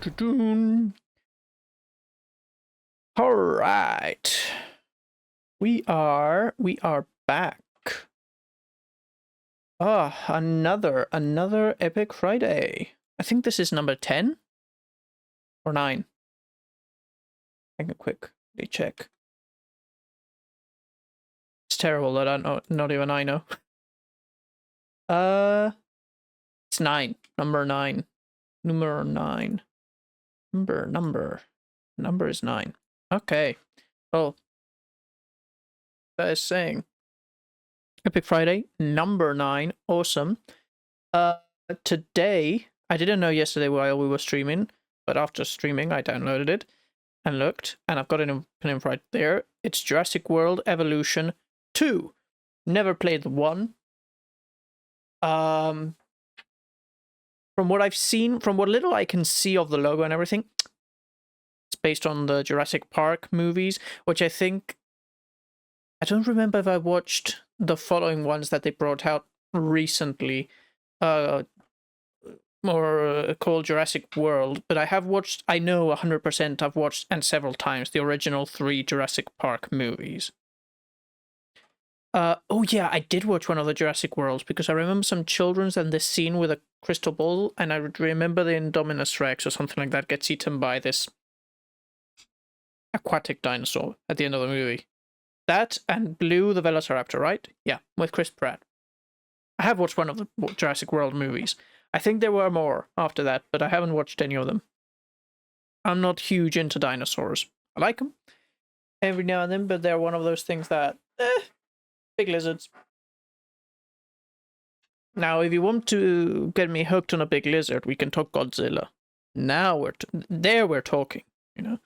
All right, we are back. Another Epic Friday. I think this is number 10 or 9. I can quickly check. It's terrible that I know, not even I know. It's 9. Number 9. Number is 9. Okay. Well, that is saying Epic Friday, number 9. Awesome. Today, I didn't know yesterday while we were streaming, but after streaming, I downloaded it and looked, and I've got it in right there. It's Jurassic World Evolution 2. Never played the 1. From what I've seen, from what little I can see of the logo and everything, it's based on the Jurassic Park movies, which I think... I don't remember if I watched the following ones that they brought out recently, called Jurassic World, but I have watched, I know 100% I've watched, and several times, the original 3 Jurassic Park movies. Oh yeah, I did watch one of the Jurassic Worlds, because I remember some children's and this scene with a crystal ball, and I remember the Indominus Rex or something like that gets eaten by this aquatic dinosaur at the end of the movie. That and Blue the Velociraptor, right? Yeah, with Chris Pratt. I have watched one of the Jurassic World movies. I think there were more after that, but I haven't watched any of them. I'm not huge into dinosaurs. I like them every now and then, but they're one of those things that... big lizards. Now, if you want to get me hooked on a big lizard, we can talk Godzilla. Now we're talking, you know?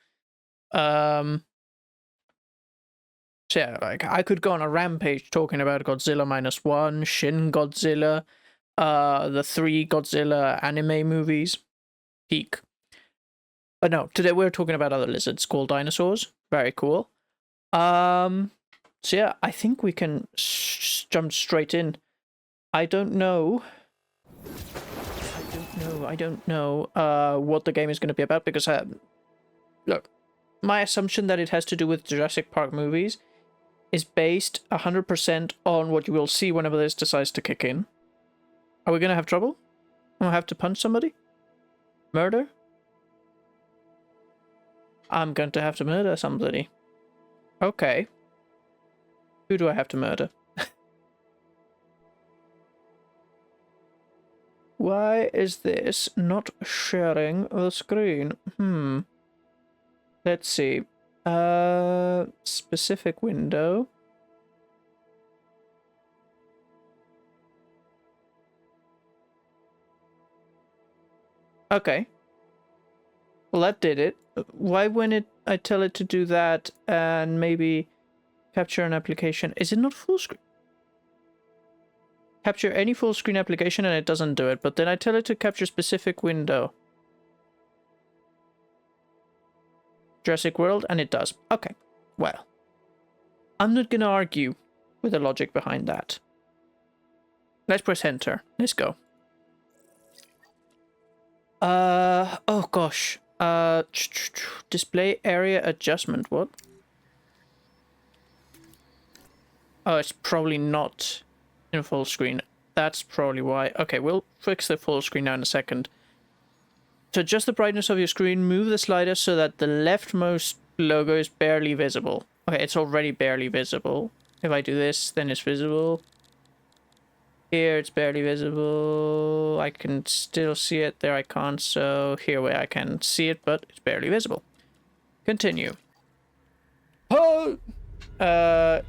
So yeah, like, I could go on a rampage talking about Godzilla -1, Shin Godzilla, the 3 Godzilla anime movies. Peak. But no, today we're talking about other lizards called dinosaurs. Very cool. So yeah, I think we can jump straight in. I don't know what the game is going to be about, because look, my assumption that it has to do with Jurassic Park movies is based 100% on what you will see whenever this decides to kick in. Are we going to have trouble? I'll have to punch somebody? Murder? I'm going to have to murder somebody. Okay. Who do I have to murder? Why is this not sharing the screen? Let's see. Specific window. Okay. Well, that did it. Why when I tell it to do that and maybe capture an application, is it not full screen? Capture any full screen application and it doesn't do it, but then I tell it to capture specific window. Jurassic World, and it does. Okay, well, I'm not gonna argue with the logic behind that. Let's press enter. Let's go. Oh gosh. Display area adjustment, what? Oh, it's probably not in full screen. That's probably why. Okay, we'll fix the full screen now in a second. To adjust the brightness of your screen, move the slider so that the leftmost logo is barely visible. Okay, it's already barely visible. If I do this, then it's visible. Here, it's barely visible. I can still see it. There, I can't. So here, where I can see it, but it's barely visible. Continue. Oh!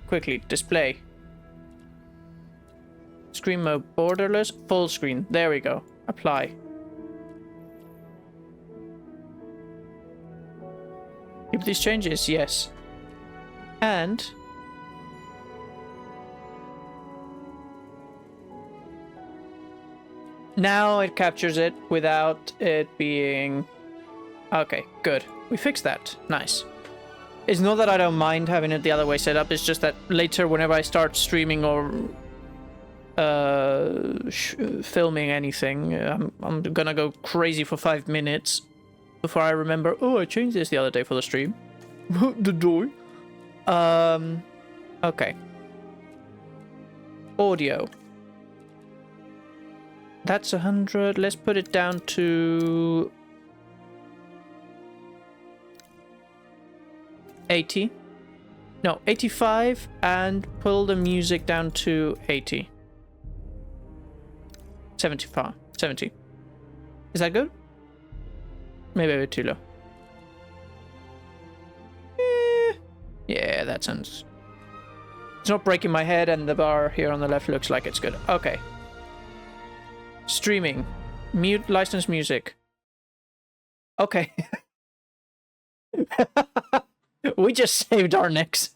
Quickly, display. Screen mode borderless, full screen. There we go. Apply. Keep these changes, yes. And now it captures it without it being... Okay, good. We fixed that. Nice. It's not that I don't mind having it the other way set up, it's just that later whenever I start streaming or filming anything, I'm gonna go crazy for 5 minutes before I remember, oh, I changed this the other day for the stream. The joy. Okay. Audio. That's 100. Let's put it down to 80. No, 85, and pull the music down to 80. 75. 70. Is that good? Maybe a bit too low. Yeah, that sounds... It's not breaking my head, and the bar here on the left looks like it's good. Okay. Streaming. Mute licensed music. Okay. We just saved our necks.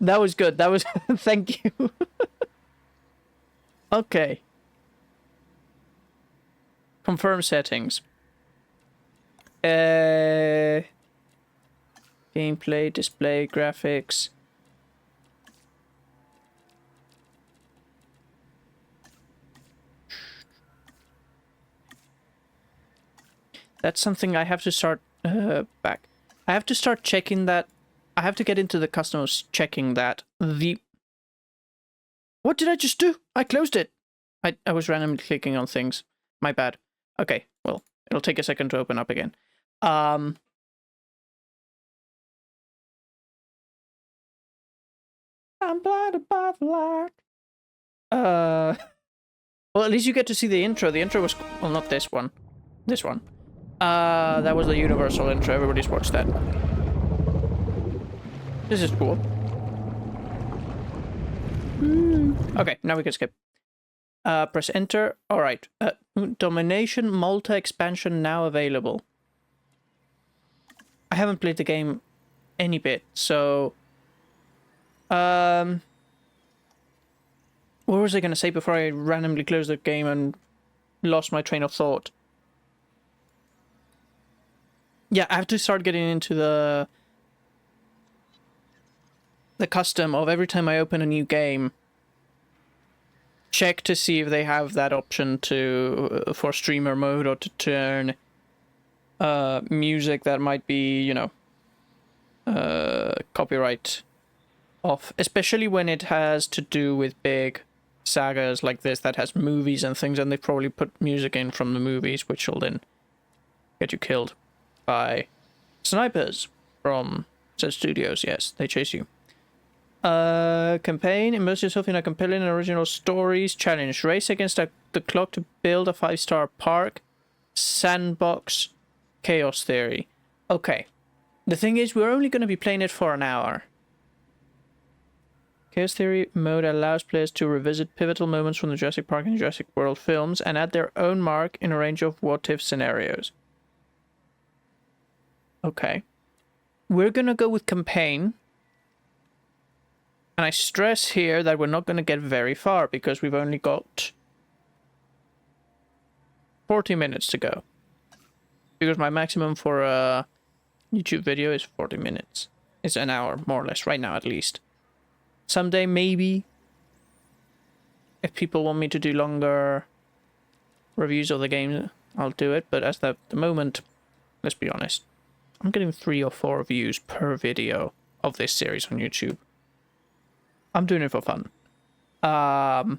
That was good. That was... Thank you. Okay. Confirm settings. Gameplay, display, graphics. That's something I have to start back. I have to start checking that. I have to get into the customers checking that the... What did I just do? I closed it. I was randomly clicking on things. My bad. Okay, well, it'll take a second to open up again. I'm blinded by the light. Well, at least you get to see the intro. The intro was... Well, not this one. This one. That was the Universal intro. Everybody's watched that. This is cool. Okay, now we can skip. Press enter. Alright. Domination Malta expansion now available. I haven't played the game any bit, so... What was I going to say before I randomly closed the game and lost my train of thought? Yeah, I have to start getting into the custom of every time I open a new game, check to see if they have that option to for streamer mode, or to turn music that might be, you know, copyright off, especially when it has to do with big sagas like this that has movies and things, and they probably put music in from the movies, which will then get you killed by snipers from said studios. Yes, they chase you. Campaign. Immerse yourself in a compelling and original stories. Challenge. Race against the clock to build a 5-star park. Sandbox. Chaos theory. Okay. The thing is, we're only going to be playing it for an hour. Chaos theory mode allows players to revisit pivotal moments from the Jurassic Park and Jurassic World films and add their own mark in a range of what-if scenarios. Okay. We're going to go with campaign. And I stress here that we're not going to get very far because we've only got 40 minutes to go. Because my maximum for a YouTube video is 40 minutes. It's an hour, more or less, right now at least. Someday, maybe, if people want me to do longer reviews of the game, I'll do it. But at the moment, let's be honest, I'm getting 3 or 4 views per video of this series on YouTube. I'm doing it for fun. So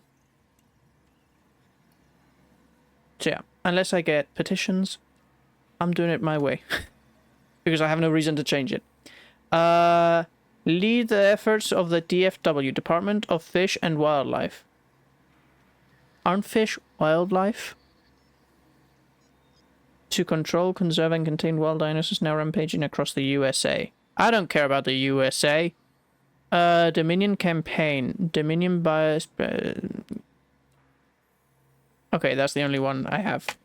yeah, unless I get petitions, I'm doing it my way. Because I have no reason to change it. Lead the efforts of the DFW, Department of Fish and Wildlife. Aren't fish wildlife? To control, conserve, and contain wild dinosaurs now rampaging across the USA. I don't care about the USA. Dominion campaign. Dominion bias. Okay, that's the only one I have.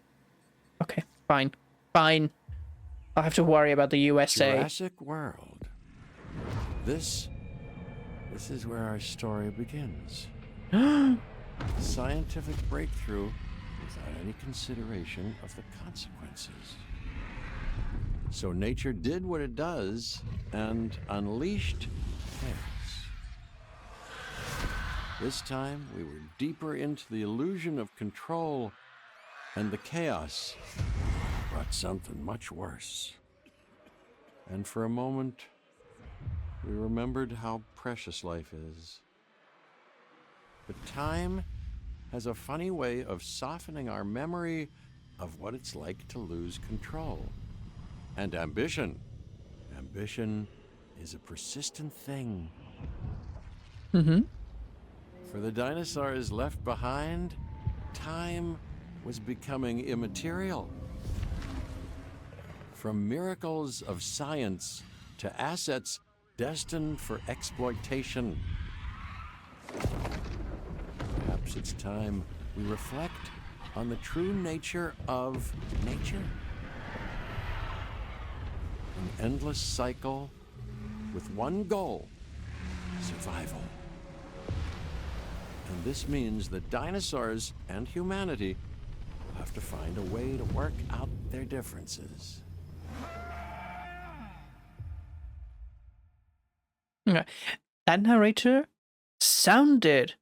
Okay, fine. Fine. I'll have to worry about the USA. Jurassic World. This is where our story begins. Scientific breakthrough without any consideration of the consequences. So nature did what it does and unleashed chaos. This time, we were deeper into the illusion of control, and the chaos brought something much worse. And for a moment, we remembered how precious life is. But time has a funny way of softening our memory of what it's like to lose control. And ambition. Ambition is a persistent thing. Mm-hmm. For the dinosaurs left behind, time was becoming immaterial. From miracles of science to assets destined for exploitation. Perhaps it's time we reflect on the true nature of nature. An endless cycle with one goal: survival. And this means that dinosaurs and humanity will have to find a way to work out their differences. Okay. That narrator sounded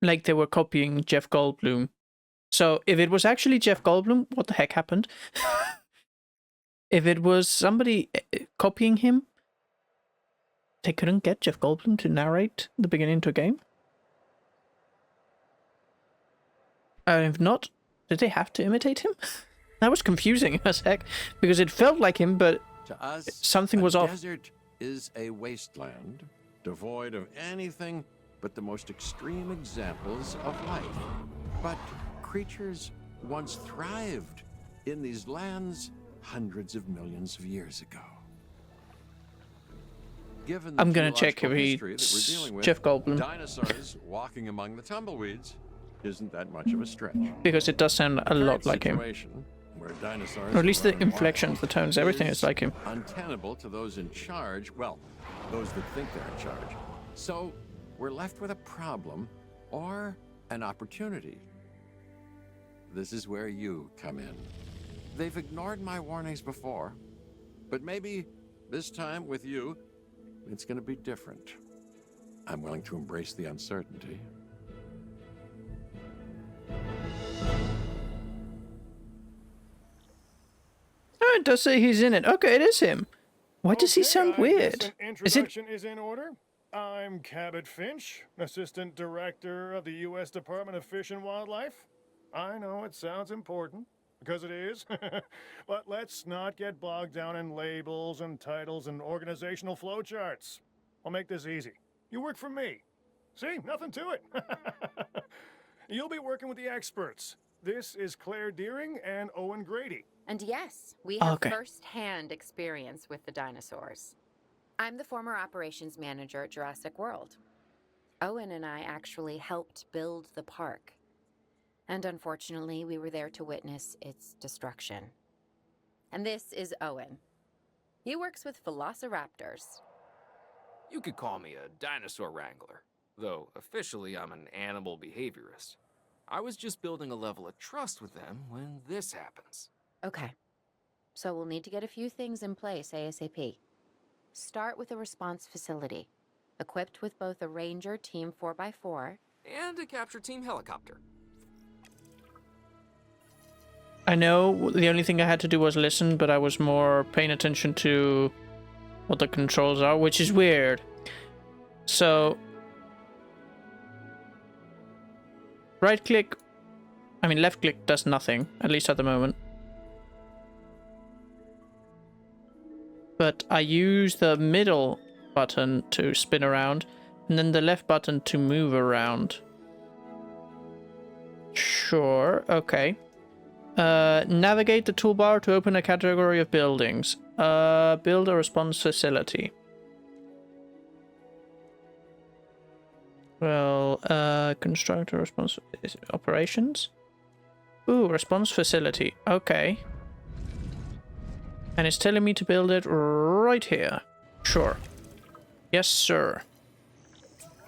like they were copying Jeff Goldblum. So if it was actually Jeff Goldblum, what the heck happened? If it was somebody copying him, they couldn't get Jeff Goldblum to narrate the beginning to a game? And if not, did they have to imitate him? That was confusing as heck, because it felt like him, but To us, something was off. A desert is a wasteland, devoid of anything but the most extreme examples of life. But creatures once thrived in these lands hundreds of millions of years ago. Given the I'm gonna check if geological he history that we're dealing with, Jeff Goldblum, dinosaurs walking among the tumbleweeds isn't that much of a stretch. because it does sound a lot like him. Where dinosaurs Or at least the run wild inflections, the tones, everything is like him. Untenable to those in charge, well, those that think they're in charge. So we're left with a problem or an opportunity. This is where you come in. They've ignored my warnings before, but maybe this time with you, it's going to be different. I'm willing to embrace the uncertainty. Oh, it does say he's in it. Okay, it is him. Why does he sound I guess weird? an Is it? introduction is in order. I'm Cabot Finch, Assistant Director of the U.S. Department of Fish and Wildlife. I know it sounds important, because it is, but let's not get bogged down in labels and titles and organizational flowcharts. I'll make this easy. You work for me. See, nothing to it. You'll be working with the experts. This is Claire Deering and Owen Grady. And yes, we have Okay. first-hand experience with the dinosaurs. I'm the former operations manager at Jurassic World. Owen and I actually helped build the park. And unfortunately, we were there to witness its destruction. And this is Owen. He works with velociraptors. You could call me a dinosaur wrangler, though officially I'm an animal behaviorist. I was just building a level of trust with them when this happens. Okay. So we'll need to get a few things in place ASAP. Start with a response facility, equipped with both a Ranger Team 4x4 And a capture team helicopter. I know the only thing I had to do was listen, but I was more paying attention to what the controls are, which is weird. So, right click, I mean left click does nothing, at least at the moment. But I use the middle button to spin around, and then the left button to move around. Sure, okay. Navigate the toolbar to open a category of buildings. Build a response facility. Well, construct a response operations. Ooh, response facility. Okay. And it's telling me to build it right here. Sure. Yes, sir.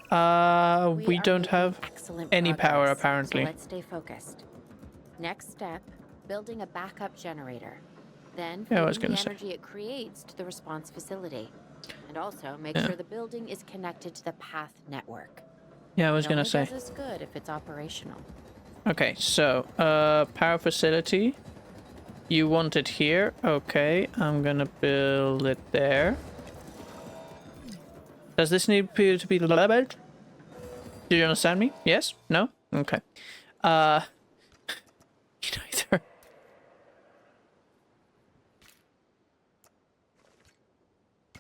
We don't making have excellent any power, progress, apparently. So let's stay focused. Next step, building a backup generator. Then Yeah, I was feeding the gonna say. energy it creates to the response facility. And also make Yeah. sure the building is connected to the path network. Yeah, I was It gonna only say. does us good if it's operational. Okay, so, power facility. You want it here? Okay, I'm gonna build it there. Does this need to be leveled? Do you understand me? Yes? No? Okay. Neither.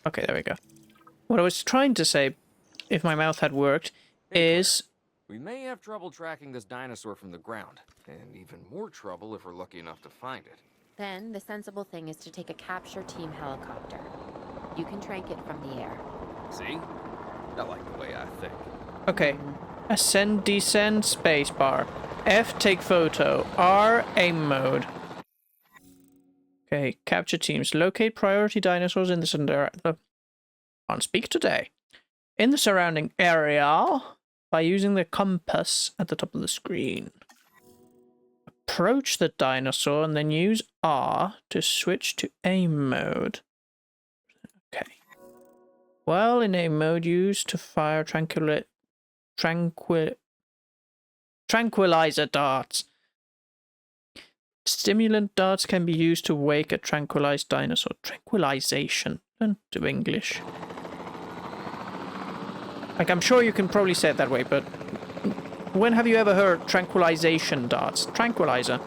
Okay, there we go. What I was trying to say, if my mouth had worked, Hey, is... We may have trouble tracking this dinosaur from the ground, and even more trouble if we're lucky enough to find it. Then the sensible thing is to take a capture team helicopter. You can trank it from the air. See? I like the way I think. Okay. Ascend, descend, spacebar. F, take photo. R, aim mode. Okay, capture teams. Locate priority dinosaurs in the center. Can't speak today. In the surrounding area by using the compass at the top of the screen. Approach the dinosaur and then use R to switch to aim mode. Okay. While in aim mode, use to fire tranquilizer darts. Stimulant darts can be used to wake a tranquilized dinosaur. Tranquilization. Don't do English. Like, I'm sure you can probably say it that way, but when have you ever heard tranquilization darts? Tranquilizer.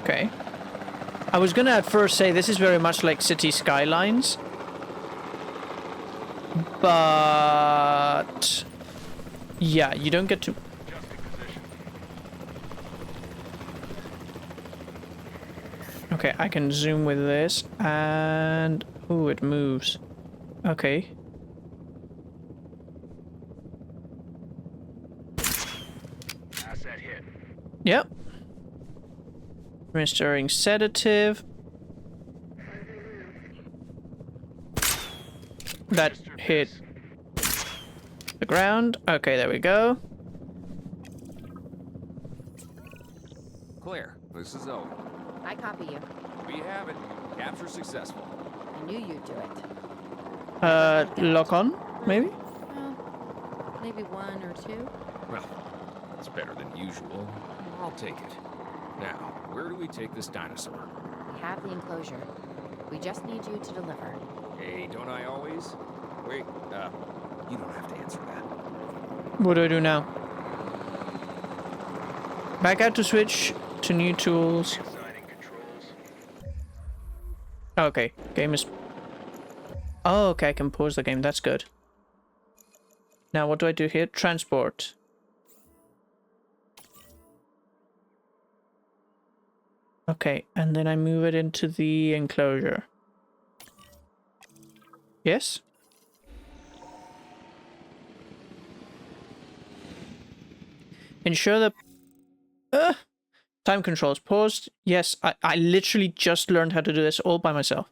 Okay. I was gonna at first say this is very much like City Skylines, but yeah, you don't get to... Okay, I can zoom with this, and... ooh, it moves. Okay. Asset hit. Yep. Administering sedative. That hit the ground. Okay, there we go. Claire, this is Owen. I copy you. We have it. Capture successful. I knew you'd do it. Lock on, maybe? Well, maybe one or two. Well, it's better than usual. I'll take it. Now, where do we take this dinosaur? We have the enclosure. We just need you to deliver. Hey, don't I always? Wait, you don't have to answer that. What do I do now? Back out to switch to new tools. Okay, game is... oh, okay, I can pause the game. That's good. Now, what do I do here? Transport. Okay, and then I move it into the enclosure. Yes? Ensure that... time controls paused. Yes, I literally just learned how to do this all by myself.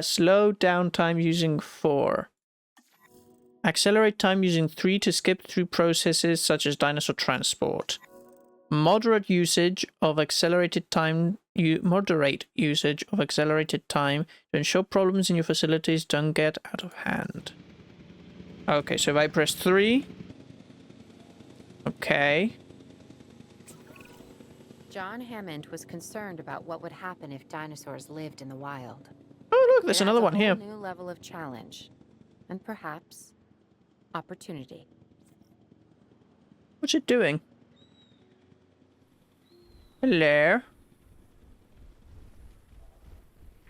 Slow down time using 4. Accelerate time using 3 to skip through processes such as dinosaur transport. Moderate usage of accelerated time to ensure problems in your facilities don't get out of hand. Okay, so if I press 3... okay. John Hammond was concerned about what would happen if dinosaurs lived in the wild. Oh, look, there's It another adds one here. a whole new level of challenge, and perhaps opportunity. What's it doing? Hello?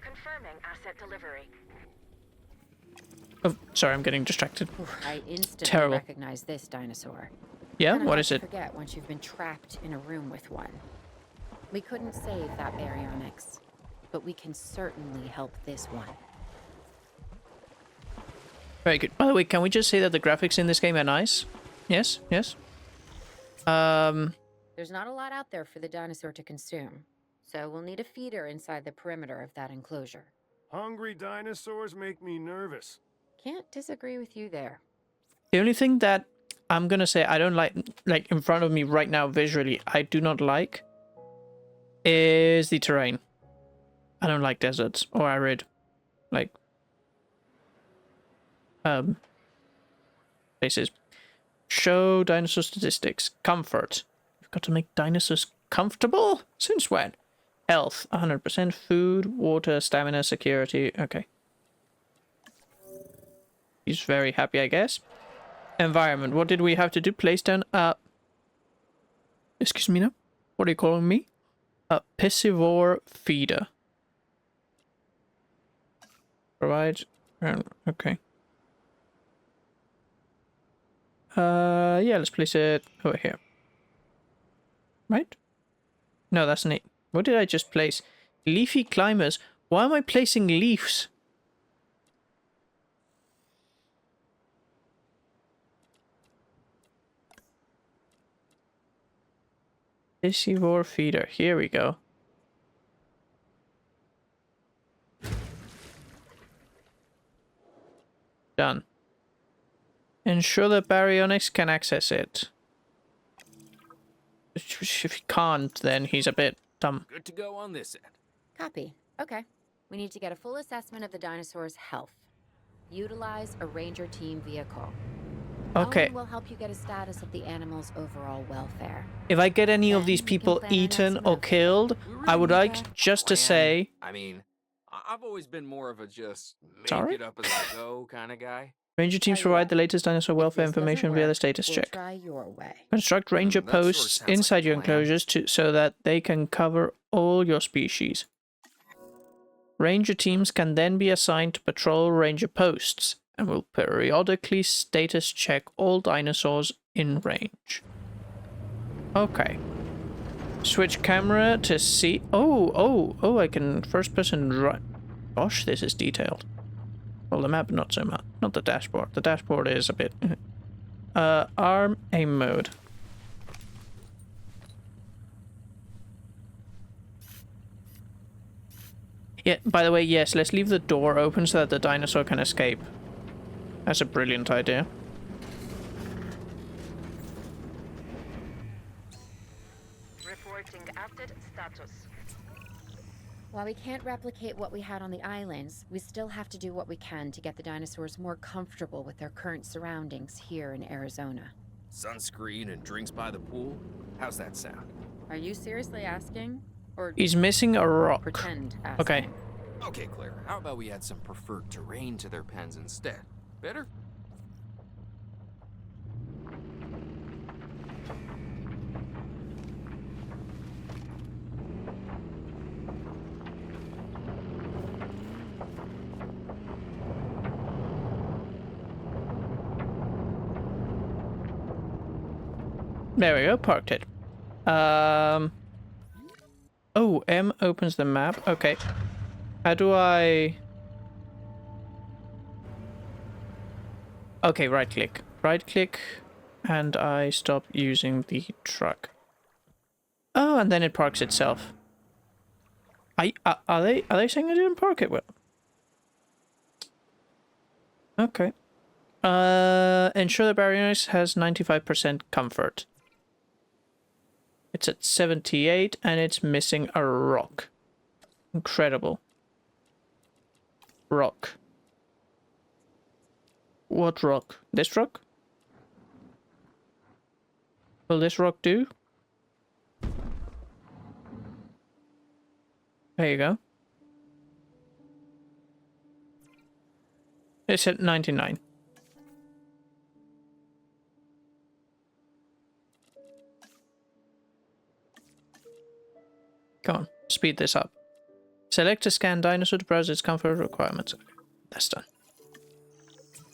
Confirming asset delivery. Oh, sorry, I'm getting distracted. I instantly Terrible. recognize this dinosaur. Yeah, Kinda what hard is to it? Forget once you've been trapped in a room with one. We couldn't save that baryonyx, but we can certainly help this one. Very good. By the way, can we just say that the graphics in this game are nice? Yes, yes. There's not a lot out there for the dinosaur to consume, so we'll need a feeder inside the perimeter of that enclosure. Hungry dinosaurs make me nervous. Can't disagree with you there. The only thing that I'm gonna say I don't like in front of me right now visually, I do not like is the terrain. I don't like deserts or arid, like, places. Show dinosaur statistics. Comfort. You've got to make dinosaurs comfortable? Since when? Health, 100%. Food, water, stamina, security. Okay. He's very happy, I guess. Environment. What did we have to do? Place down excuse me now? What are you calling me? A piscivore feeder. Provide. Okay. Yeah, let's place it over here. Right? No, that's neat. What did I just place? Leafy climbers. Why am I placing leaves? Piscivore feeder. Here we go. Done. Ensure that Baryonyx can access it. If he can't, then he's a bit dumb. Good to go on this end. Copy. Okay. We need to get a full assessment of the dinosaur's health. Utilize a ranger team vehicle. Okay. Owen will help you get a status of the animal's overall welfare. If I get any of Then these we can people plan our eaten next or move. killed, We I really would need like just to plan. say... I mean, I've always been more of a just make Sorry? it up as I go kind of guy. Ranger teams Tell you provide what, the latest dinosaur If welfare this doesn't information via the work, status we'll check. try your way. Construct ranger that sorta posts sounds like inside a your plan. enclosures so that they can cover all your species. Ranger teams can then be assigned to patrol ranger posts and will periodically status check all dinosaurs in range. Okay. Switch camera to see... Oh, I can first person drive. Gosh, this is detailed. Well, the map, not so much. Not the dashboard. The dashboard is a bit... arm aim mode. Yeah, by the way, yes, let's leave the door open so that the dinosaur can escape. That's a brilliant idea. Reporting update status. While we can't replicate what we had on the islands, we still have to do what we can to get the dinosaurs more comfortable with their current surroundings here in Arizona. Sunscreen and drinks by the pool? How's that sound? Are you seriously asking? Or He's missing a rock. pretend asking? Okay. Okay, Claire, how about we add some preferred terrain to their pens instead? Better? There we go, parked it. Oh, M opens the map. Okay. How do I... Okay, right click. Right click, and I stop using the truck. Oh, and then it parks itself. Are they saying I didn't park it well? Okay. Ensure the Baryonyx has 95% comfort. It's at 78 and it's missing a rock. Incredible. Rock. What rock? This rock? Will this rock do? There you go. It's at 99. Come on, speed this up. Select a scan dinosaur to browse its comfort requirements. Okay, that's done.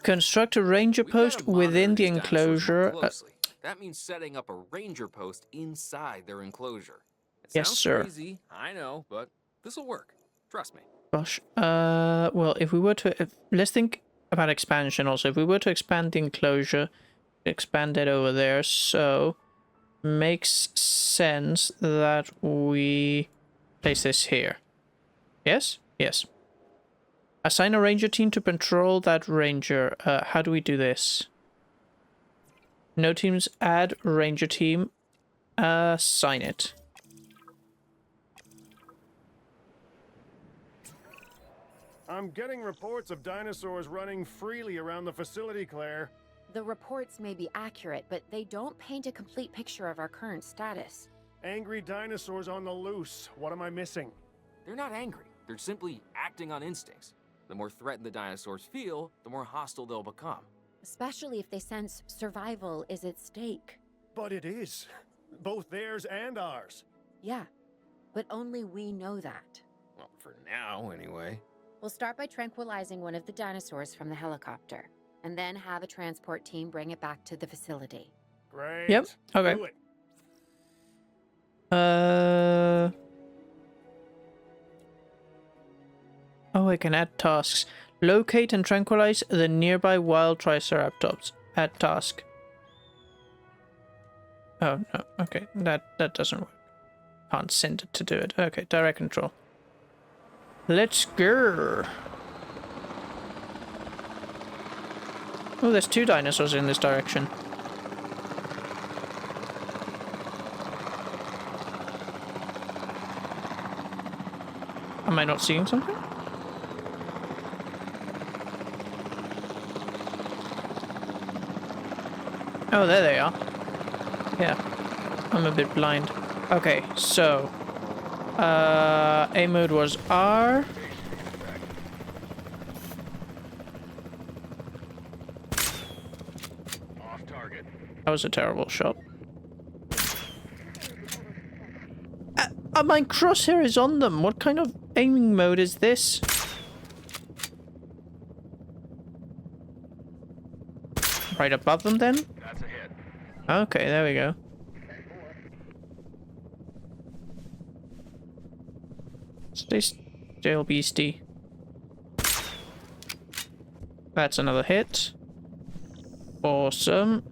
Construct a ranger We gotta post within monitor the these dinosaurs more enclosure. closely. That means setting up a ranger post inside their enclosure. It Yes, sounds sir. crazy, I know, but this'll work. Trust me. Gosh. Well, if we were to... let's think about expansion also. If we were to expand the enclosure, expand it over there, so... makes sense that we place this here. Yes? Yes. Assign a ranger team to patrol that ranger. How do we do this? No teams add ranger team. Sign it. I'm getting reports of dinosaurs running freely around the facility, Claire. The reports may be accurate, but they don't paint a complete picture of our current status. Angry dinosaurs on the loose. What am I missing? They're not angry. They're simply acting on instincts. The more threatened the dinosaurs feel, the more hostile they'll become. Especially if they sense survival is at stake. But it is. Both theirs and ours. Yeah, but only we know that. Well, for now, anyway. We'll start by tranquilizing one of the dinosaurs from the helicopter, and then have a transport team bring it back to the facility. Great. Yep. Okay. Do it. Oh, I can add tasks. Locate and tranquilize the nearby wild Triceratops. Add task. Oh, no. Okay, that doesn't work. Can't send it to do it. Okay, direct control. Let's go. Oh, there's 2 dinosaurs in this direction. Am I not seeing something? Oh, there they are. Yeah. I'm a bit blind. Okay, so... A mode was R. Off target. That was a terrible shot. My crosshair is on them. What kind of aiming mode is this? Right above them, then? That's a hit. Okay, there we go. Stay still, beastie. That's another hit. Awesome.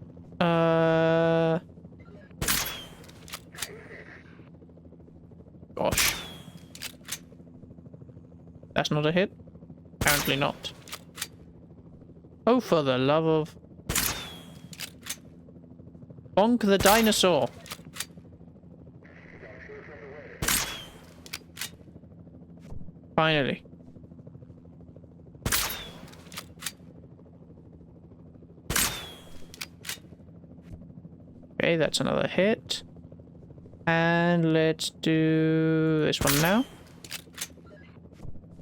Gosh. That's not a hit? Apparently not. Oh, for the love of... Bonk the dinosaur! Finally. Okay, that's another hit. And let's do this one now.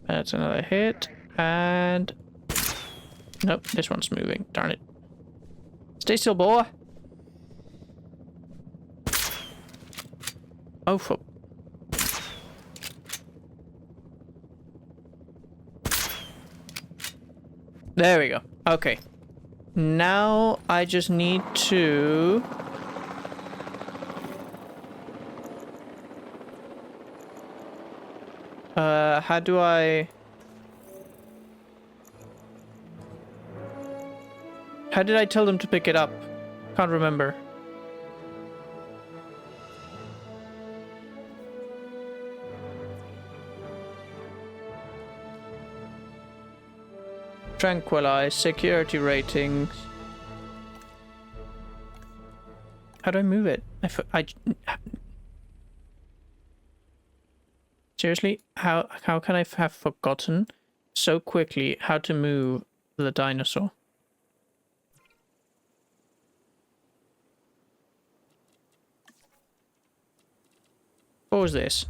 That's another hit. And... Nope, this one's moving. Darn it. Stay still, boy. Oh, for... There we go. Okay. Now I just need to... how do I... How did I tell them to pick it up? Can't remember. Tranquilize, security ratings. How do I move it? Seriously? How can I have forgotten so quickly how to move the dinosaur? What was this?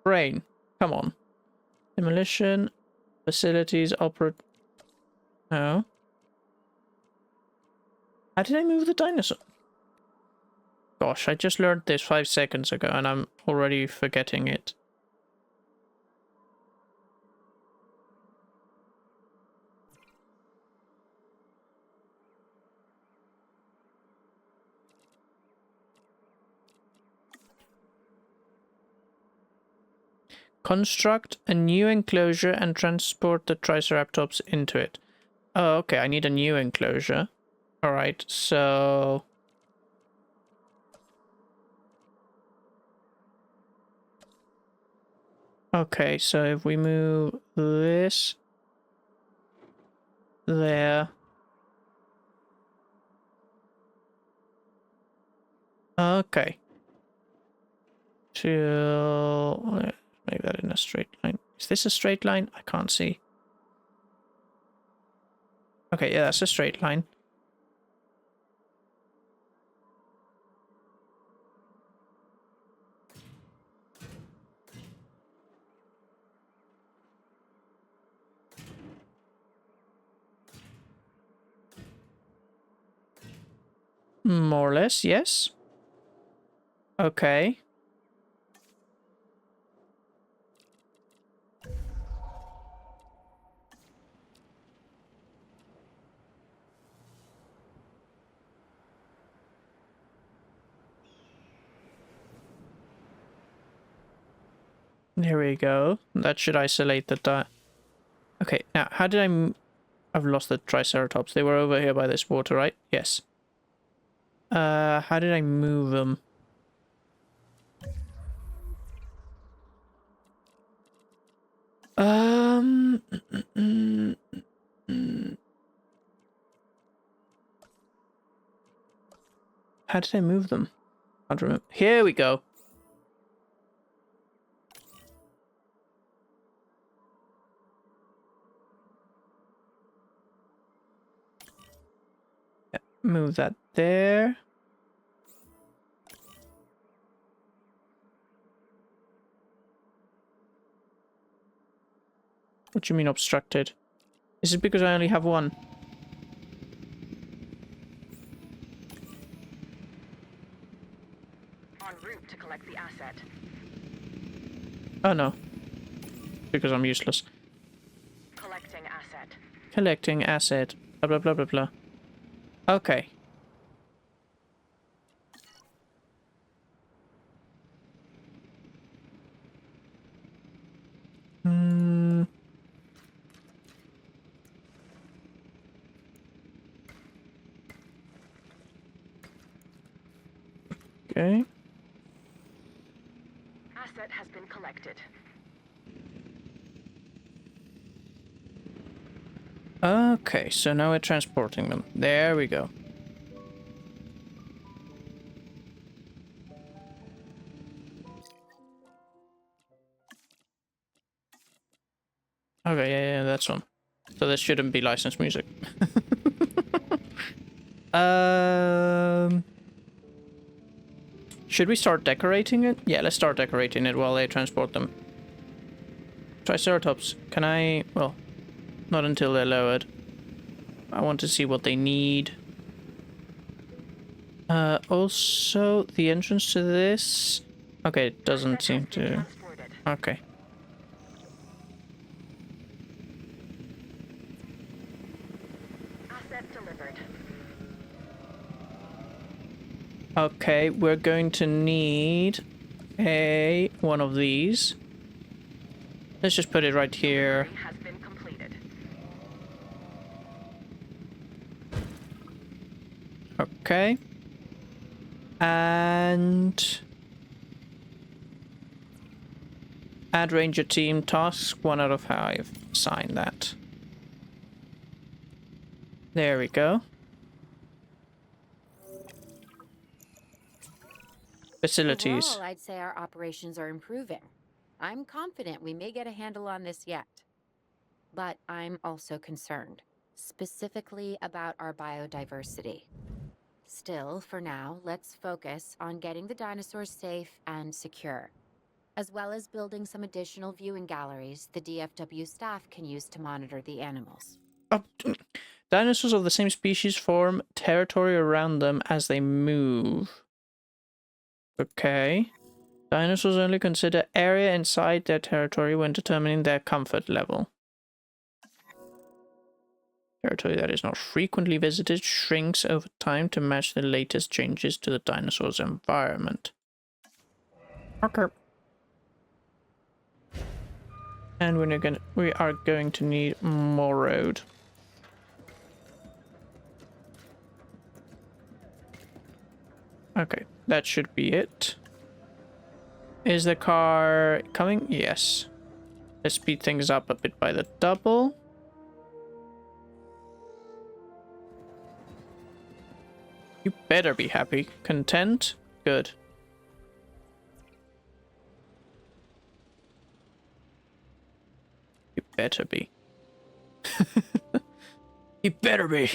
Brain. Come on. Demolition. Facilities. Operate. No. How did I move the dinosaur? Gosh, I just learned this 5 seconds ago and I'm already forgetting it. Construct a new enclosure and transport the Triceratops into it. Oh, okay, I need a new enclosure. Alright, so... Okay, so if we move this... There... Okay. Let's make that in a straight line. Is this a straight line? I can't see. Okay, yeah, that's a straight line. More or less, yes. Okay. There we go. That should isolate the Okay, now, how did I've lost the Triceratops. They were over here by this water, right? Yes. How did I move them? Um... How did I move them? I don't remember. Here we go. Yeah, move that there. What do you mean obstructed? Is it because I only have one? En route to collect the asset. Oh no. Because I'm useless. Collecting asset. Collecting asset. Blah blah blah blah blah. Okay. Hmm. Okay. Asset has been collected. Okay, so now we're transporting them. There we go. Okay, yeah, that's one. So this shouldn't be licensed music. Should we start decorating it? Yeah, let's start decorating it while they transport them. Triceratops, can I... Well, not until they're lowered. I want to see what they need. Also, the entrance to this... Okay, it doesn't seem to... Transported. Okay. Asset delivered. Okay, we're going to need one of these. Let's just put it right here. Has been completed. Okay. And add ranger team task 1 out of 5. Sign that. There we go. Facilities. Overall, I'd say our operations are improving. I'm confident we may get a handle on this yet. But I'm also concerned, specifically about our biodiversity. Still, for now, let's focus on getting the dinosaurs safe and secure, as well as building some additional viewing galleries the DFW staff can use to monitor the animals. Dinosaurs of the same species form territory around them as they move. Okay. Dinosaurs only consider area inside their territory when determining their comfort level. Territory that is not frequently visited shrinks over time to match the latest changes to the dinosaur's environment. Okay. And we are going to need more road. Okay, that should be it. Is the car coming? Yes. Let's speed things up a bit by the double. You better be happy. Content. Good. You better be. You better be.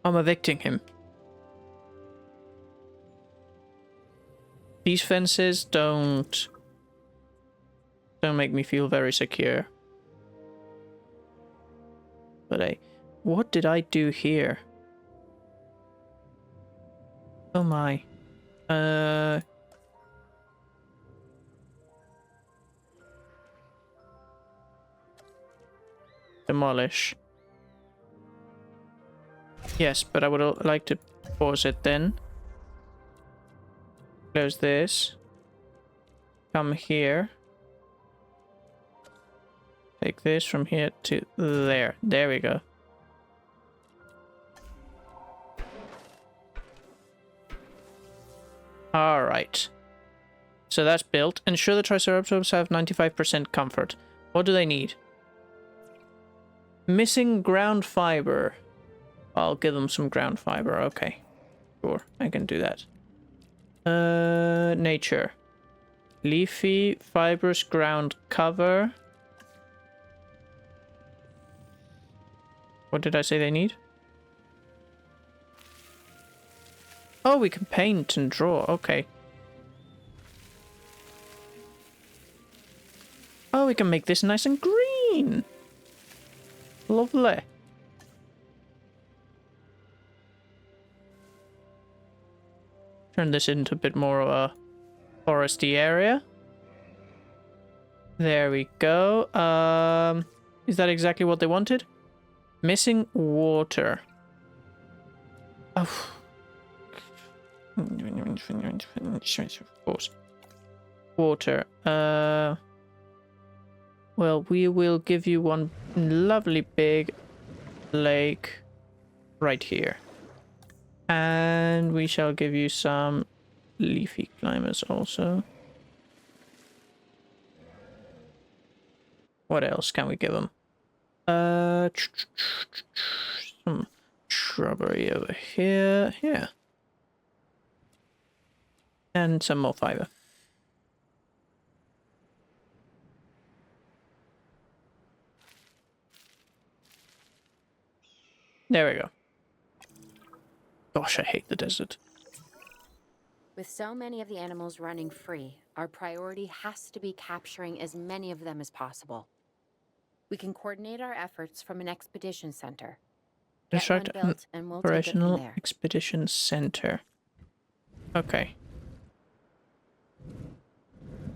I'm evicting him. These fences don't make me feel very secure. But what did I do here? Oh my. Demolish. Yes, but I would like to pause it then. Close this. Come here. Take this from here to there. There we go. Alright. So that's built. Ensure the Triceratops have 95% comfort. What do they need? Missing ground fiber. I'll give them some ground fiber. Okay. Sure, I can do that. Nature. Leafy, fibrous ground cover. What did I say they need? Oh, we can paint and draw. Okay. Oh, we can make this nice and green. Lovely. Turn this into a bit more of a foresty area. There we go. Is that exactly what they wanted? Missing water. Oh. Of course. Water. Well, we will give you one lovely big lake right here. And we shall give you some leafy climbers also. What else can we give them? Some shrubbery over here. Yeah. And some more fiber. There we go. Gosh, I hate the desert. With so many of the animals running free, our priority has to be capturing as many of them as possible. We can coordinate our efforts from an expedition center. Get one built, and we'll take it from Operational there. Expedition Center. Okay.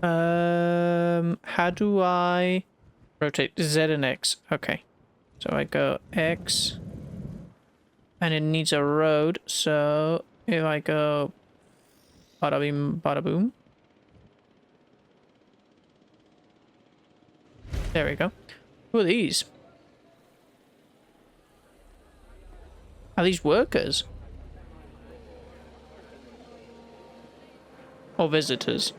How do I rotate Z and X? Okay. So I go X. And it needs a road, so if I go bada bing, bada boom. There we go. Who are these? Are these workers? Or visitors?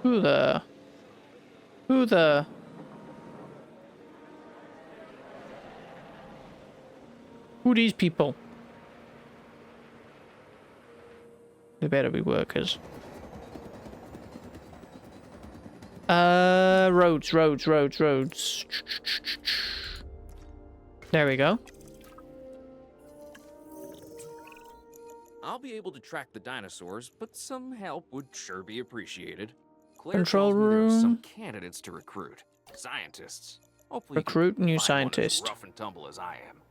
Who the... Who these people? They better be workers. Roads. There we go. I'll be able to track the dinosaurs, but some help would sure be appreciated. Claire Control tells me there are some room. candidates to recruit. Scientists. Hopefully you can Recruit new find one as scientist. rough and tumble as I am.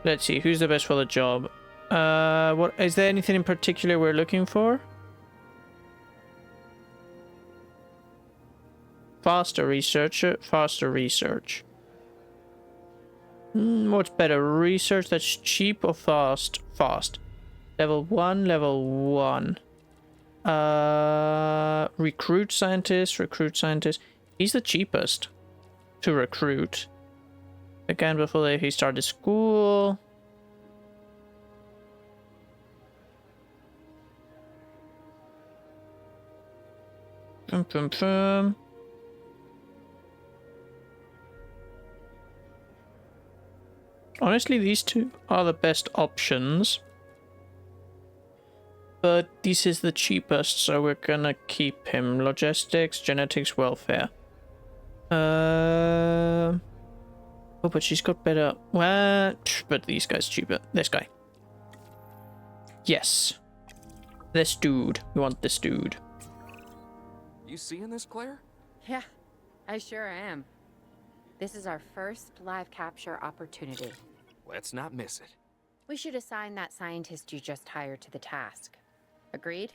Let's see, who's the best for the job? What is there anything in particular we're looking for? Faster researcher, faster research. What's better, research that's cheap or fast? Fast. Level 1, level 1. Recruit scientist. He's the cheapest to recruit. Again, before he started school. Honestly, these two are the best options. But this is the cheapest, so we're gonna keep him. Logistics, genetics, welfare. Oh, but she's got better... Well, but these guys cheaper. This guy. Yes. This dude. We want this dude. You seeing this, Claire? Yeah, I sure am. This is our first live capture opportunity. Let's not miss it. We should assign that scientist you just hired to the task. Agreed?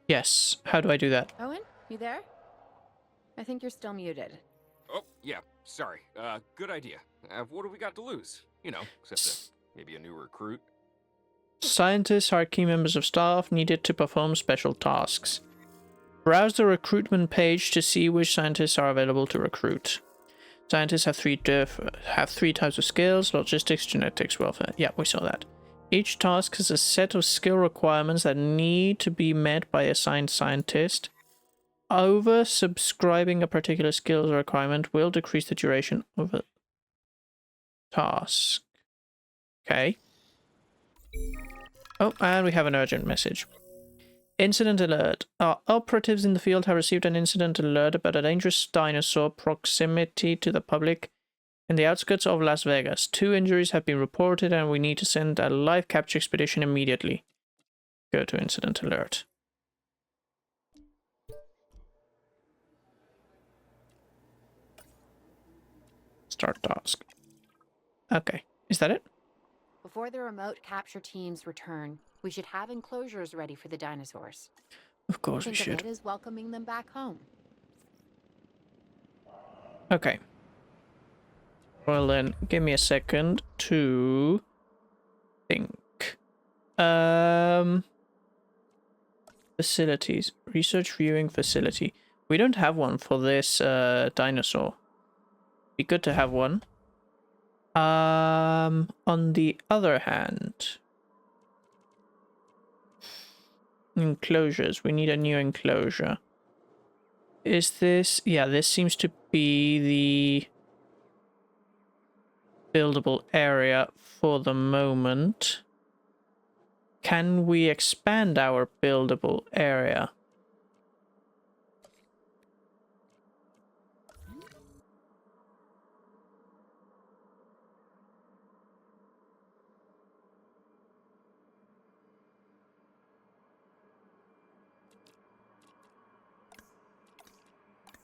Yes. How do I do that? Owen, you there? I think you're still muted. Oh, yeah, sorry. Good idea. What do we got to lose? You know, except maybe a new recruit. Scientists are key members of staff needed to perform special tasks. Browse the recruitment page to see which scientists are available to recruit. Scientists have three types of skills: logistics, genetics, welfare. Yeah, we saw that. Each task has a set of skill requirements that need to be met by a assigned scientist. Oversubscribing a particular skills requirement will decrease the duration of a task. Okay. Oh, and we have an urgent message. Incident alert. Our operatives in the field have received an incident alert about a dangerous dinosaur proximity to the public in the outskirts of Las Vegas. 2 injuries have been reported and we need to send a live capture expedition immediately. Go to incident alert. Start task. Okay, is that it? Before the remote capture teams return, we should have enclosures ready for the dinosaurs. Of course we Think should. of it as welcoming them back home. Okay. Well then, give me a second to think. Facilities. Research viewing facility. We don't have one for this dinosaur. Be good to have one. On the other hand, enclosures. We need a new enclosure. Is this... Yeah, this seems to be the buildable area for the moment. Can we expand our buildable area?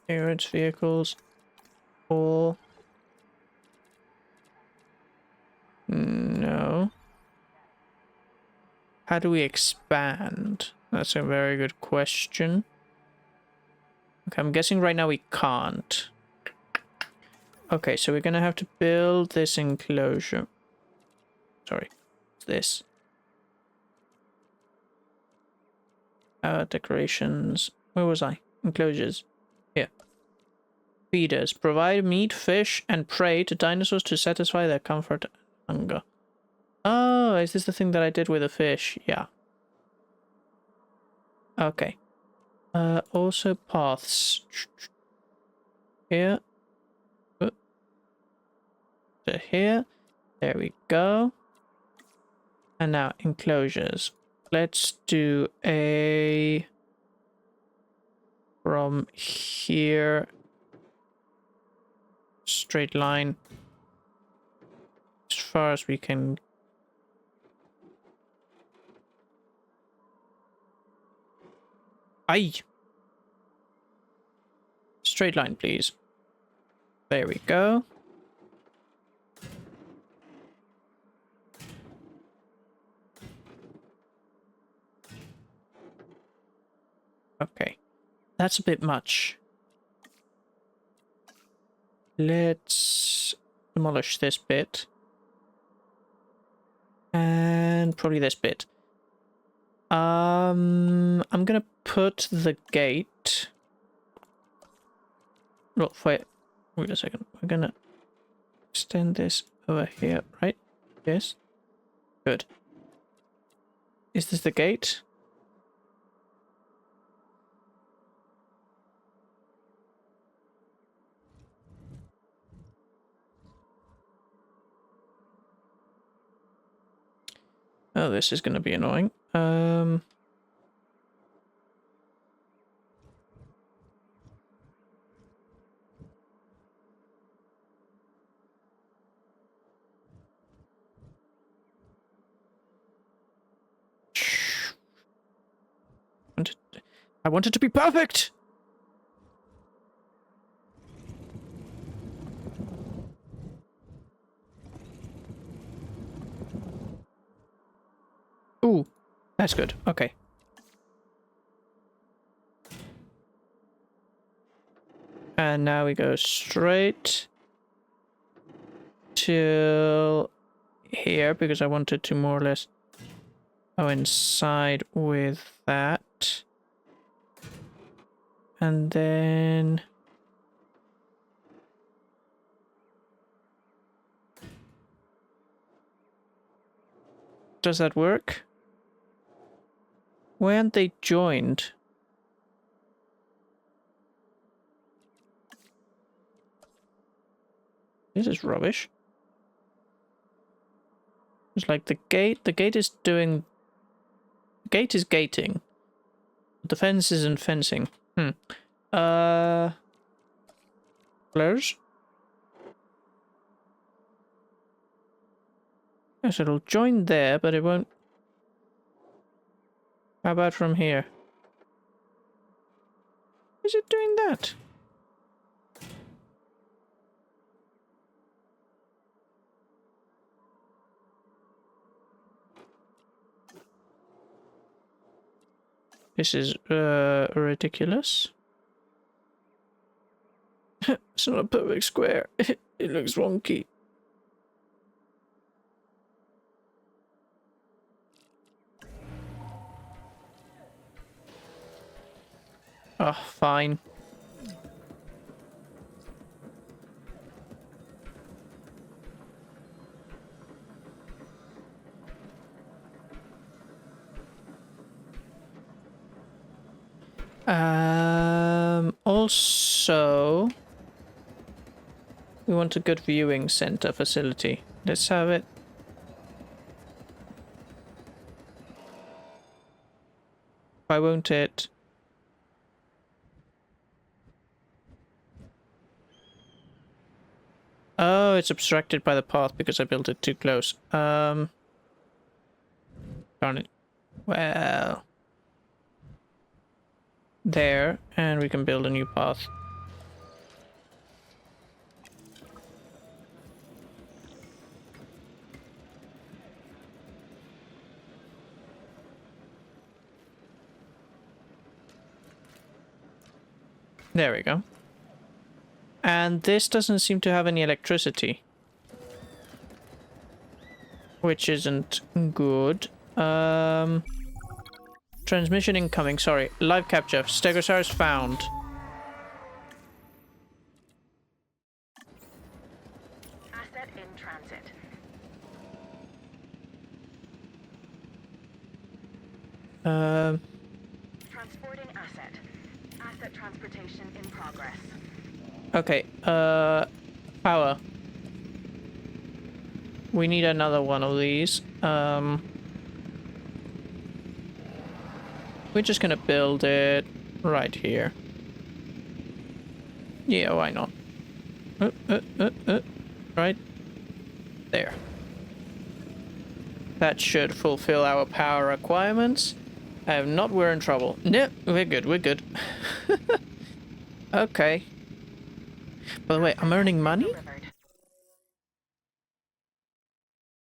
Clearance vehicles or no. How do we expand? That's a very good question. Okay, I'm guessing right now we can't. Okay, so we're gonna have to build this enclosure. Sorry, this. Decorations. Where was I? Enclosures. Here. Feeders. Provide meat, fish, and prey to dinosaurs to satisfy their comfort and hunger. Oh, is this the thing that I did with the fish? Yeah. Okay. Also paths. Here. To here. There we go. And now enclosures. Let's do a... from here... straight line. As far as we can... Aye! Straight line, please. There we go. Okay. That's a bit much. Let's demolish this bit. And probably this bit. I'm gonna put the gate... Oh, wait a second. We're gonna extend this over here, right? Yes. Good. Is this the gate? Oh, this is going to be annoying. I want it to be perfect! Ooh, that's good. Okay. And now we go straight till here, because I wanted to more or less coincide with that. And then... Does that work? Why aren't they joined? This is rubbish. It's like the gate is doing... The gate is gating. The fence isn't fencing. Close? Yes, it'll join there, but it won't... How about from here? Is it doing that? This is ridiculous. It's not a perfect square. It looks wonky. Oh, fine. Also, we want a good viewing center facility. Let's have it. Why won't it? Oh, it's obstructed by the path because I built it too close. Darn it. Well, there, and we can build a new path. There we go. And this doesn't seem to have any electricity, which isn't good. Transmission incoming, sorry. Live capture. Stegosaurus found. Asset in transit. Transporting asset. Asset transportation in progress. Okay, power. We need another one of these. We're just gonna build it right here. Yeah, why not? Right there. That should fulfill our power requirements. If not, we're in trouble. No, we're good, we're good. Okay. By the way, I'm earning money? Delivered.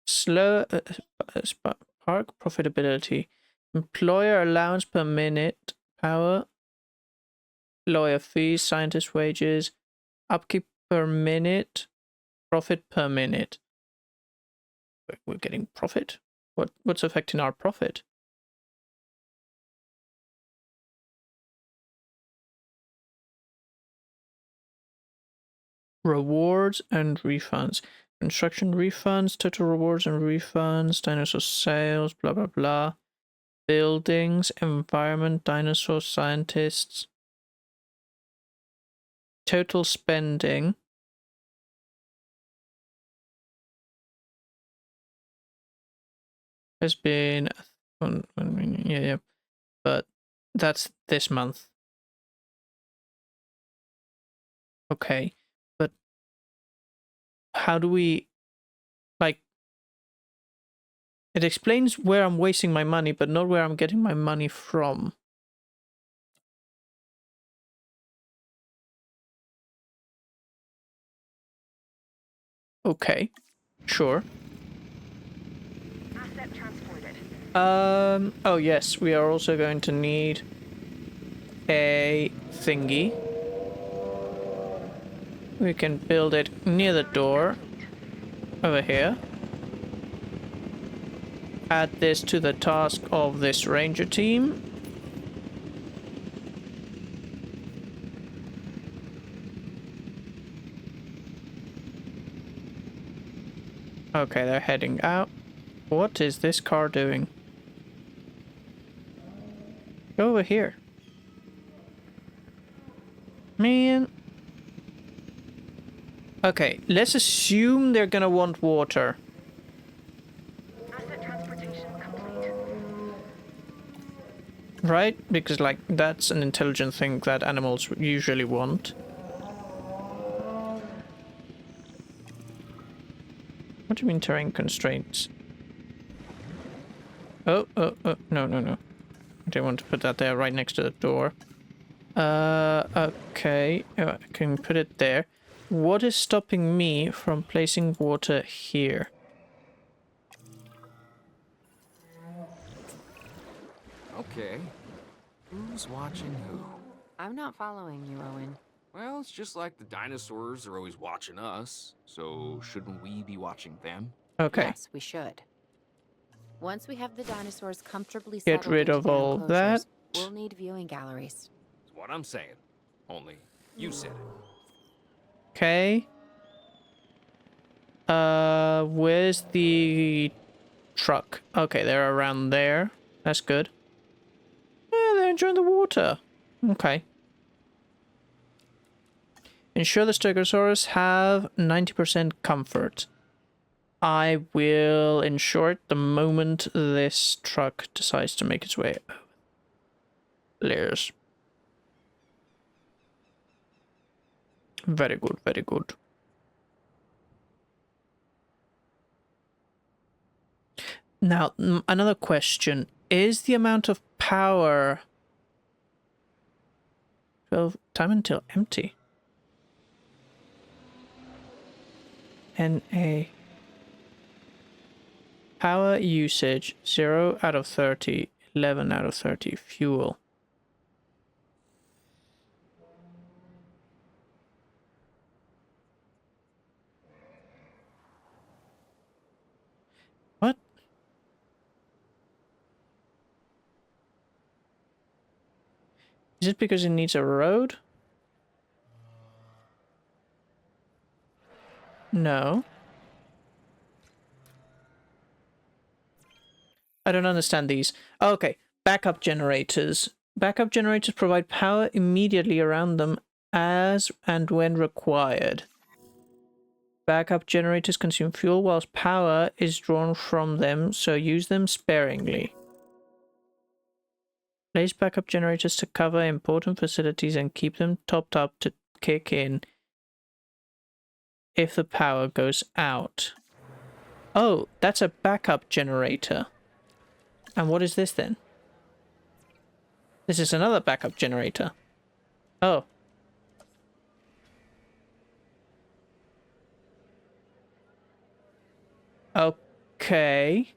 Slow park profitability. Employer allowance per minute. Power. Lawyer fees. Scientist wages. Upkeep per minute. Profit per minute. We're getting profit? What's affecting our profit? Rewards and refunds. Construction refunds, total rewards and refunds, dinosaur sales, blah blah blah. Buildings, environment, dinosaur scientists. Total spending. has been yeah, but that's this month. Okay, but how do we, like, it explains where I'm wasting my money, but not where I'm getting my money from. Okay, sure. Asset transported. Oh yes, we are also going to need a thingy. We can build it near the door over here. Add this to the task of this ranger team. Okay, they're heading out. What is this car doing? Go over here. Man. Okay, let's assume they're gonna want water. Asset transportation complete. Right? Because, like, that's an intelligent thing that animals usually want. What do you mean terrain constraints? Oh, no. I didn't want to put that there right next to the door. Okay. I can put it there. What is stopping me from placing water here? Okay. Who's watching who? I'm not following you, Owen. Well, it's just like the dinosaurs are always watching us, so shouldn't we be watching them? Okay. Yes, we should. Once we have the dinosaurs comfortably Get settled rid into of their all enclosures, that. we'll need viewing galleries. That's what I'm saying. Only, you said it. Okay. Where's the truck? Okay, they're around there. That's good. Yeah, they're enjoying the water. Okay. Ensure the Stegosaurus have 90% comfort. I will ensure it the moment this truck decides to make its way over. Layers. Very good, very good. Now, another question. Is the amount of power... 12 time until empty? NA. Power usage, 0 out of 30, 11 out of 30. Fuel. What? Is it because it needs a road? No. I don't understand these. Okay, backup generators. Backup generators provide power immediately around them as and when required. Backup generators consume fuel whilst power is drawn from them, so use them sparingly. Place backup generators to cover important facilities and keep them topped up to kick in if the power goes out. Oh, that's a backup generator. And what is this then? This is another backup generator. Oh. Okay.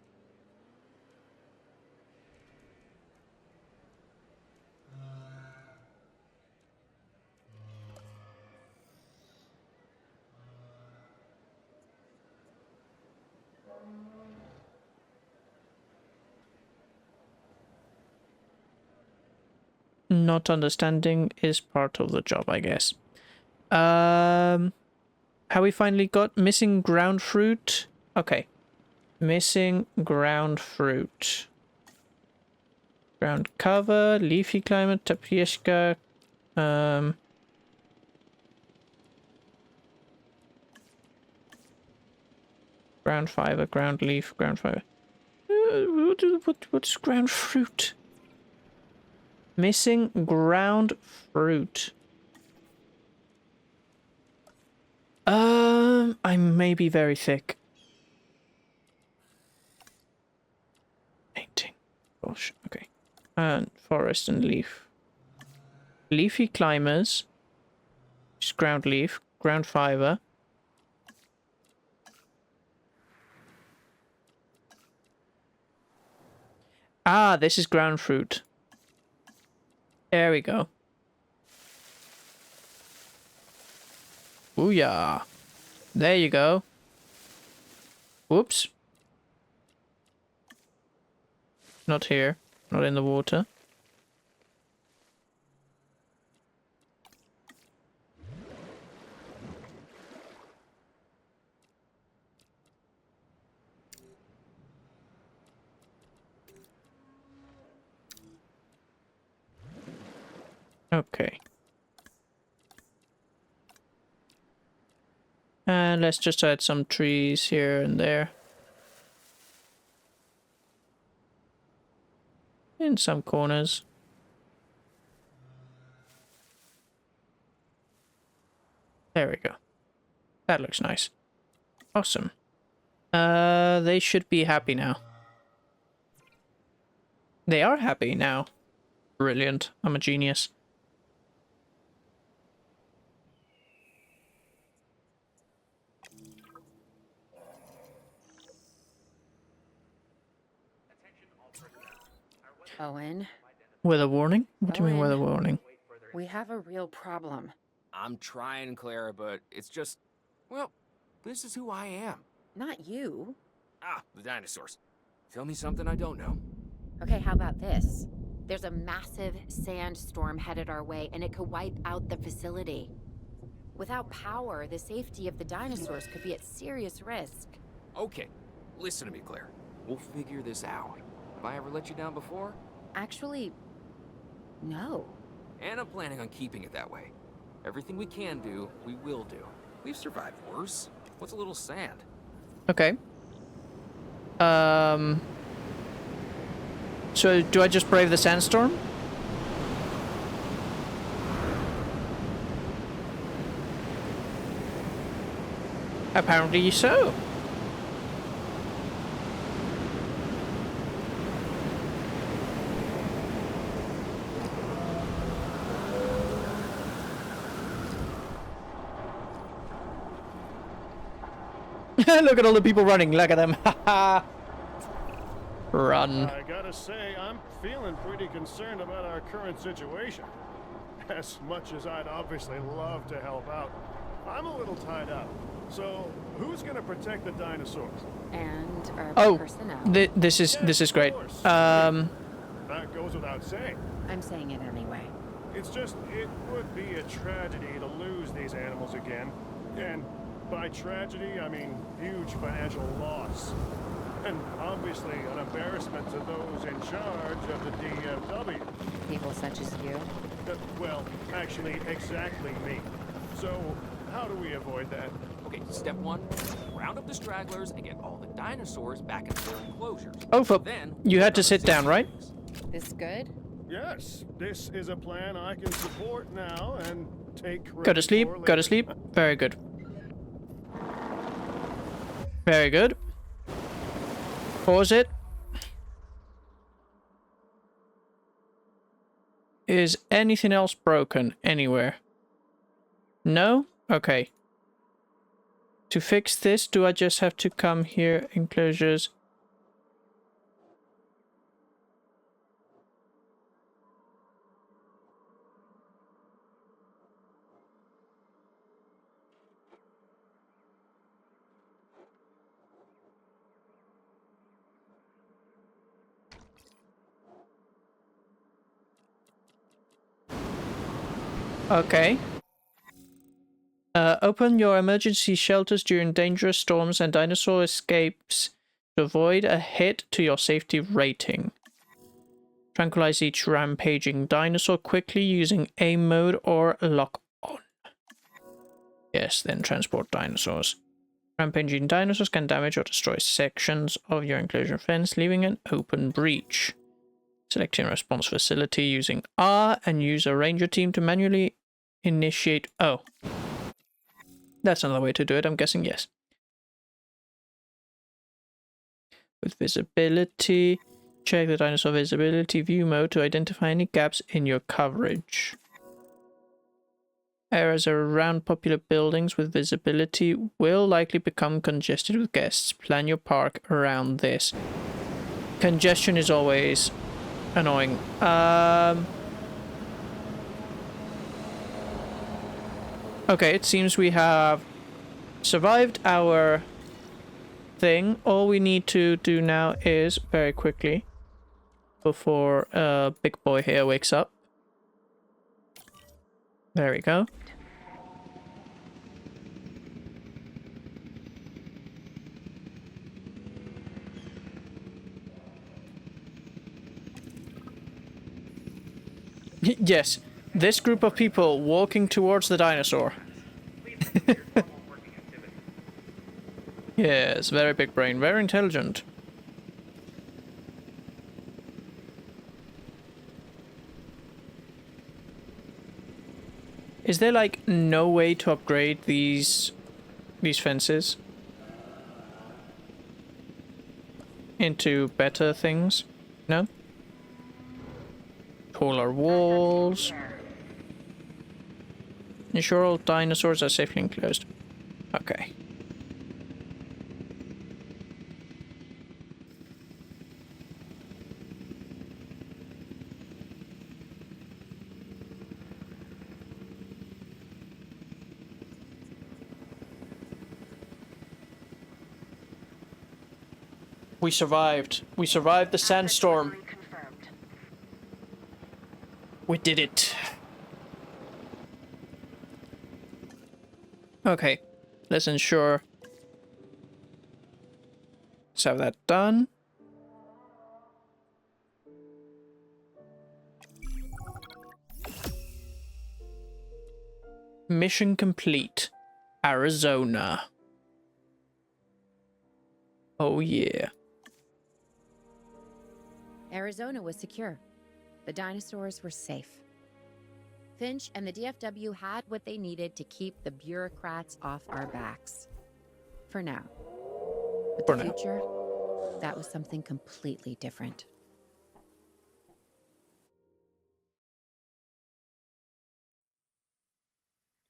Not understanding is part of the job, I guess. Have we finally got missing ground fruit? Okay. Missing ground fruit. Ground cover, leafy climate, tapieska. Ground fiber, ground leaf, ground fiber. What's ground fruit? Missing ground fruit. I may be very thick. Painting. Gosh, okay. And forest and leaf. Leafy climbers. Just ground leaf. Ground fiber. Ah, this is ground fruit. There we go. Booyah. There you go. Whoops. Not here. Not in the water. Okay. And let's just add some trees here and there. In some corners. There we go. That looks nice. Awesome. They should be happy now. They are happy now. Brilliant. I'm a genius. Owen, Weather warning? What do you mean Owen. weather warning? we have a real problem. I'm trying, Clara, but it's just, well, this is who I am. Not you. Ah, the dinosaurs. Tell me something I don't know. Okay, how about this? There's a massive sandstorm headed our way, and it could wipe out the facility. Without power, the safety of the dinosaurs could be at serious risk. Okay, listen to me, Claire. We'll figure this out. Have I ever let you down before? Actually, no. And I'm planning on keeping it that way. Everything we can do, we will do. We've survived worse. What's a little sand? Okay. So do I just brave the sandstorm? Apparently so. Look at all the people running. Look at them. Run. I gotta say, I'm feeling pretty concerned about our current situation. As much as I'd obviously love to help out, I'm a little tied up. So, who's gonna protect the dinosaurs? And our Oh, personnel. this is great. That goes without saying. I'm saying it anyway. It's just, it would be a tragedy to lose these animals again. And by tragedy, I mean huge financial loss. And obviously an embarrassment to those in charge of the DFW. People such as you. Well, actually, exactly me. So, how do we avoid that? Okay, step one, round up the stragglers and get all the dinosaurs back into their enclosures. Oh, Then you had to sit down, right? This good? Yes, this is a plan I can support now and take credit Go to sleep. for Go to later. sleep. Very good. Very good. Pause it. Is anything else broken anywhere? No? Okay. To fix this, do I just have to come here, enclosures? Okay. Open your emergency shelters during dangerous storms and dinosaur escapes to avoid a hit to your safety rating. Tranquilize each rampaging dinosaur quickly using aim mode or lock on. Yes, then transport dinosaurs. Rampaging dinosaurs can damage or destroy sections of your enclosure fence, leaving an open breach. Selecting a response facility using R and use a ranger team to manually initiate... Oh. That's another way to do it, I'm guessing, yes. With visibility, check the dinosaur visibility view mode to identify any gaps in your coverage. Areas around popular buildings with visibility will likely become congested with guests. Plan your park around this. Congestion is always annoying. Okay, it seems we have survived our thing. All we need to do now is, very quickly, before big boy here wakes up. There we go. Yes, this group of people walking towards the dinosaur. Yes, very big brain, very intelligent. Is there like no way to upgrade these fences into better things? No? Taller walls. Ensure all dinosaurs are safely enclosed. Okay. We survived. We survived the sandstorm. Confirmed. We did it. Okay, let's ensure. Let's have that done. Mission complete. Arizona. Oh yeah. Arizona was secure. The dinosaurs were safe. Finch and the DFW had what they needed to keep the bureaucrats off our backs. For now. But For the now. future, that was something completely different.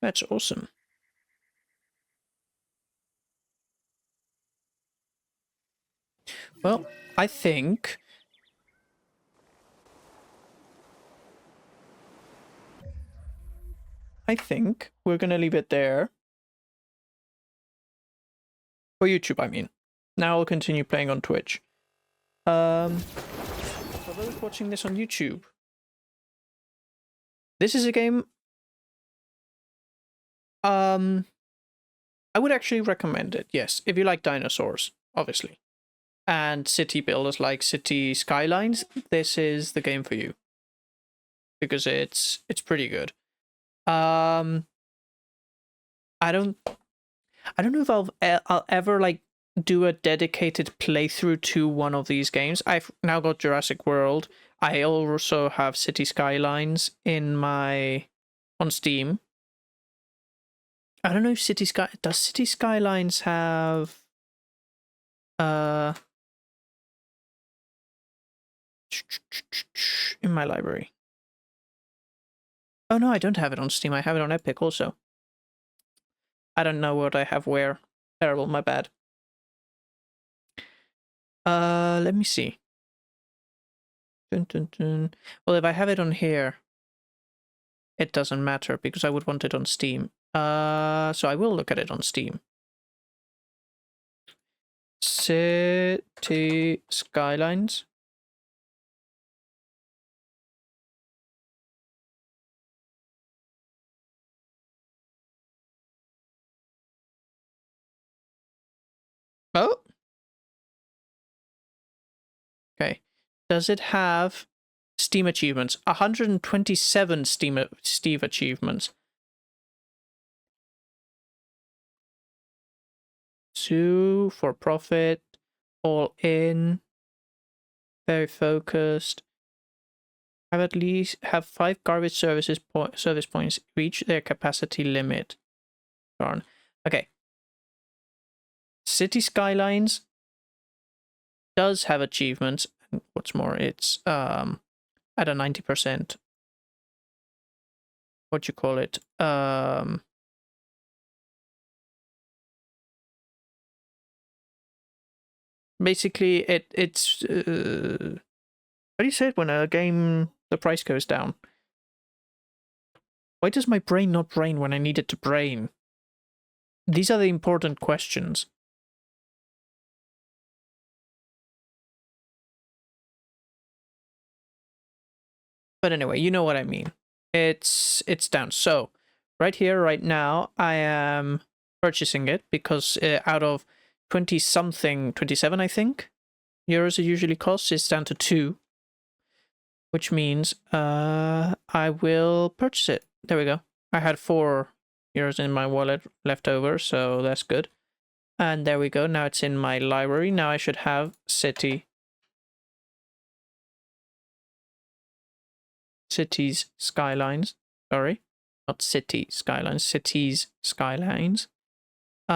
That's awesome. Well, I think we're gonna leave it there. For YouTube, I mean. Now I'll continue playing on Twitch. For those watching this on YouTube, this is a game I would actually recommend it, yes, if you like dinosaurs, obviously. And city builders like City Skylines, this is the game for you. Because it's pretty good. I don't know if I'll ever like do a dedicated playthrough to one of these games. I've now got Jurassic World. I also have City Skylines on Steam. I don't know if does City Skylines have in my library. Oh no, I don't have it on Steam. I have it on Epic also. I don't know what I have where. Terrible, my bad. Let me see. Dun, dun, dun. Well, if I have it on here, it doesn't matter because I would want it on Steam. So I will look at it on Steam. City Skylines. Oh. Okay. Does it have Steam achievements? 127 Steam achievements. Zoo, for profit, all in, very focused. Have 5 garbage service points reach their capacity limit. Darn. Okay. City Skylines does have achievements. And what's more, it's at a 90%. What you call it? Basically, it's how do you say it when a game the price goes down? Why does my brain not brain when I need it to brain? These are the important questions. But anyway, you know what I mean. It's down. So right here, right now, I am purchasing it because out of 20 something, 27 I think, euros it usually costs, it's down to 2. Which means I will purchase it. There we go. I had 4 euros in my wallet left over, so that's good. And there we go. Now it's in my library. Now I should have Cities Skylines. Sorry. Not City Skylines. Cities Skylines. It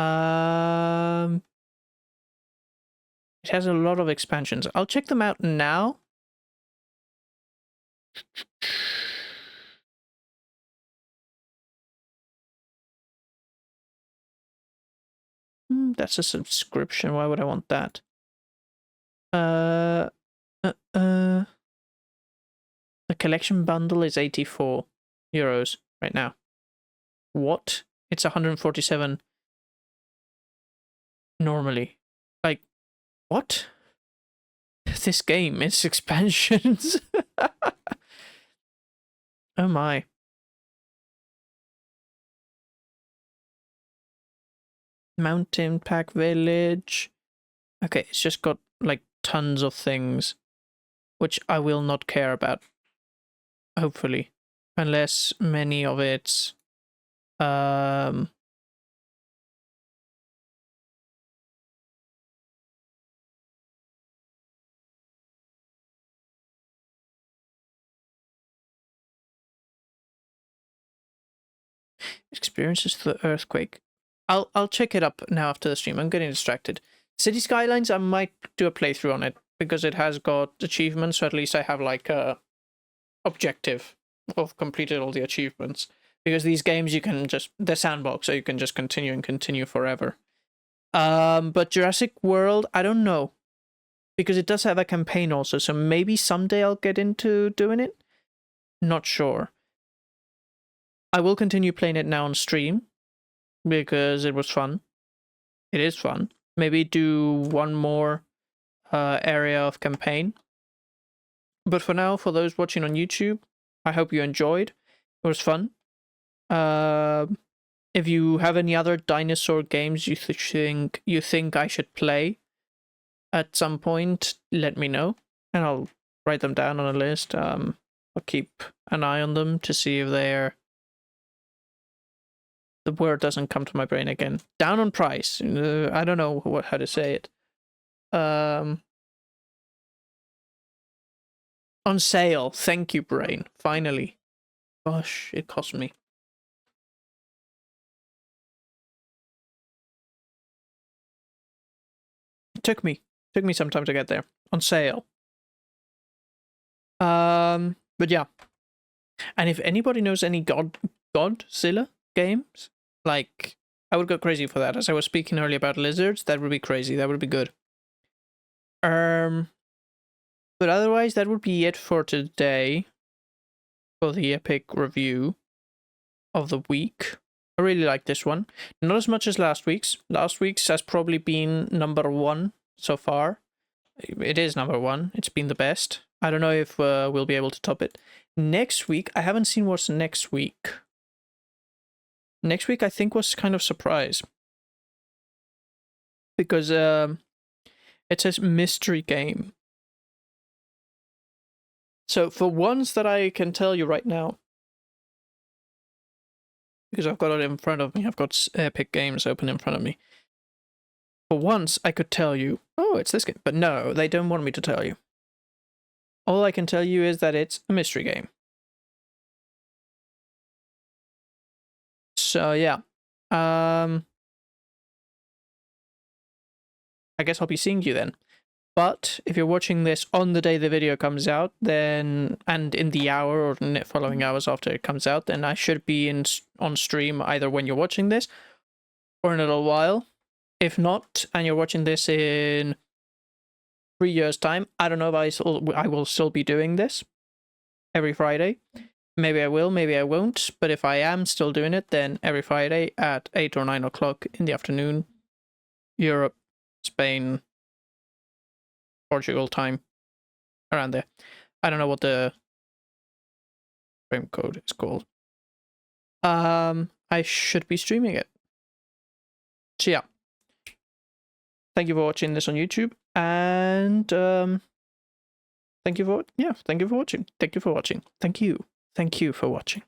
has a lot of expansions. I'll check them out now. That's a subscription. Why would I want that? The collection bundle is 84 euros right now. What? It's 147 normally. Like, what? This game is expansions. Oh my. Mountain Pack Village. Okay, it's just got like tons of things, which I will not care about. Hopefully, unless many of it's experiences the earthquake. I'll check it up now after the stream. I'm getting distracted. City Skylines, I might do a playthrough on it because it has got achievements, so at least I have like a objective of completed all the achievements. Because these games you can just they're sandbox, so you can just continue and continue forever. But Jurassic World, I don't know. Because it does have a campaign also, so maybe someday I'll get into doing it. Not sure. I will continue playing it now on stream because it was fun. It is fun. Maybe do one more area of campaign. But for now, for those watching on YouTube, I hope you enjoyed. It was fun. If you have any other dinosaur games you think I should play at some point, let me know, and I'll write them down on a list. I'll keep an eye on them to see if they're... The word doesn't come to my brain again. Down on price. I don't know how to say it. On sale. Thank you, brain. Finally. Gosh, it cost me. It took me some time to get there. On sale. But yeah. And if anybody knows any Godzilla games, like, I would go crazy for that. As I was speaking earlier about lizards, that would be crazy. That would be good. But otherwise, that would be it for today. For the epic review of the week. I really like this one. Not as much as last week's. Last week's has probably been number 1 so far. It is number 1. It's been the best. I don't know if we'll be able to top it. Next week, I haven't seen what's next week. Next week, I think, was kind of surprise. Because it says mystery game. So for ones that I can tell you right now, because I've got it in front of me, I've got Epic Games open in front of me. For once, I could tell you, oh, it's this game. But no, they don't want me to tell you. All I can tell you is that it's a mystery game. So, yeah. I guess I'll be seeing you then. But if you're watching this on the day the video comes out, then, and in the hour or following hours after it comes out, then I should be on stream either when you're watching this or in a little while. If not, and you're watching this in 3 years' time, I don't know if I will still be doing this every Friday. Maybe I will, maybe I won't. But if I am still doing it, then every Friday at 8 or 9 o'clock in the afternoon, Europe, Spain, Portugal time, around there. I don't know what the frame code is called. I should be streaming it. So yeah. Thank you for watching this on YouTube, and thank you for watching. Thank you for watching. Thank you for watching.